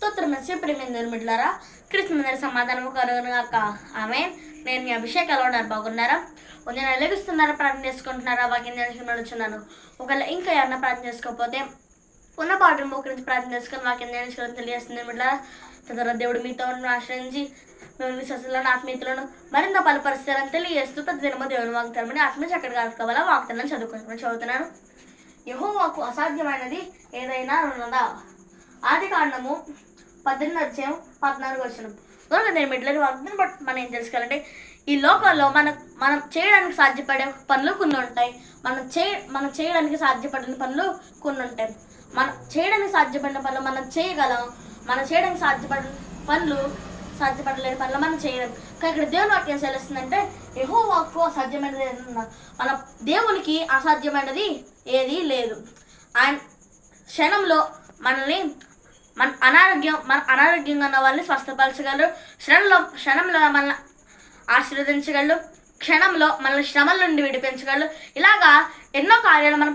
స్తోత్రం messy ప్రేమిందని మిట్లారా Christmas సమాధానము కలుగునుగాక ఆమేన్. నేను మీ అభిషేకాలు ఉన్నారు, బాగున్నారా? నేను ఎలాగిస్తున్నారా, ప్రార్థన చేసుకుంటున్నారా? వాక్యం నేర్చుకున్నాను. ఒకవేళ ఇంకా ఎవరన్నా ప్రార్థన చేసుకోకపోతే ఉన్న పాటను మోకరించి ప్రార్థన చేసుకుని వాక్యం నేర్చుకోవడం తెలియజేస్తుంది మిట్లారా. తద్వారా దేవుడు మీతో ఆశ్రయించి మేము విశ్వాసాలను ఆత్మీయతలను మరింత బలపరుస్తారని తెలియజేస్తూ ప్రతి దినము దేవుని వాగ్దానమని ఆత్మీయ చక్కగా కావాలా వాగ్దానం చదువుతున్నాను. యెహోవాకు అసాధ్యమైనది ఏదైనా ఉన్నదా? ఆది కాండము 18:14 నేను మిడ్లని వాగ్దానం. బట్ మనం ఏం తెలుసుకోవాలంటే ఈ లోకంలో మనం చేయడానికి సాధ్యపడే పనులు కొన్ని ఉంటాయి. మనం చేయడానికి సాధ్యపడిన పనులు కొన్ని ఉంటాయి. మనం చేయడానికి సాధ్యపడిన పనులు మనం చేయగలం. మనం చేయడానికి సాధ్యపడలేని పనులు మనం చేయలేం. కానీ ఇక్కడ దేవుని వాక్యం తెలుస్తుందంటే యెహోవాకు అసాధ్యమైనది ఏదన్నా. మన దేవునికి అసాధ్యమైనది ఏదీ లేదు. ఆయన క్షణంలో మన అనారోగ్యంగా ఉన్న వాళ్ళని స్వస్థపరచగలరు. క్షణంలో మనల్ని ఆశీర్వదించగలరు. క్షణంలో మనల్ని శ్రమల నుండి విడిపించగలరు. ఇలాగా ఎన్నో కార్యాలు మన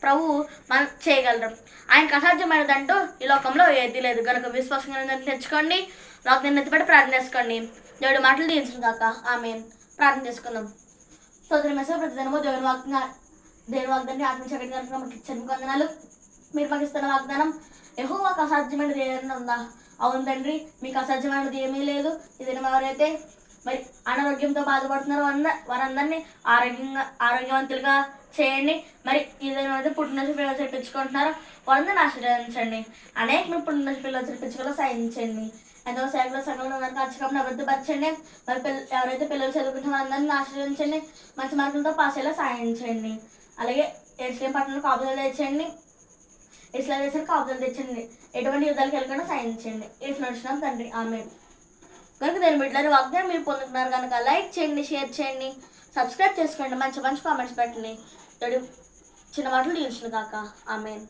ప్రభువు మనం చేయగలరు. ఆయనకు అసాధ్యమైనదంటూ ఈ లోకంలో ఏది లేదు. కనుక విశ్వాసంగా తెచ్చుకోండి, వాక్యం ఎత్తిపడి ప్రార్థన చేసుకోండి. దేవుడి మాటలు దీవించును గాక ఆమేన్. ప్రార్థన చేసుకుందాం. స్తోత్రం మెస్స ప్రతి దినము దేవుని వాగ్దాన్ని ఆత్మచక్కటి కనుక మాకు ఇచ్చారు వందనాలు. మీరు మాకు ఇస్తున్న వాగ్దానం యెహోవాకు అసాధ్యమైనది ఏదైనా ఉందా? అవును తండ్రి, మీకు అసాధ్యమైనది ఏమీ లేదు. ఇది ఎవరైతే మరి అనారోగ్యంతో బాధపడుతున్నారో వారందరినీ ఆరోగ్యవంతులుగా చేయండి. మరి ఏదైతే పుట్టినరోజు పిల్లలు చెప్పించుకుంటున్నారో వారందరినీ ఆశీర్వదించండి. అనేక మంది పుట్టినరోజు పిల్లలు చెప్పించుకోవాలో సాధించండి. ఎంతో సగంలో ఖర్చుకం అభివృద్ధిపరచండి. మరి ఎవరైతే పిల్లలు చదువుకుంటున్న వారందరినీ ఆశీర్వదించండి. మంచి మార్కులతో పాస్ అయ్యేలా సాధించండి. అలాగే ఎస్లేం పట్టణంలో కాపుదలు తెచ్చండి. ఇస్లాం దేశానికి కాపుదలు తెచ్చండి. ఎటువంటి యుద్ధాలకు వెళ్ళకుండా సాధించండి. ఏ నడుచున్నాం తండ్రి ఆమేన్. కనుక నేను బిడ్డలని వాగ్దానం మీరు పొందుతున్నారు కనుక లైక్ చేయండి, షేర్ చేయండి, సబ్స్క్రైబ్ చేసుకోండి, మంచి కామెంట్స్ పెట్టండి. చిన్న మాటలు తీర్చును కాక ఆమేన్.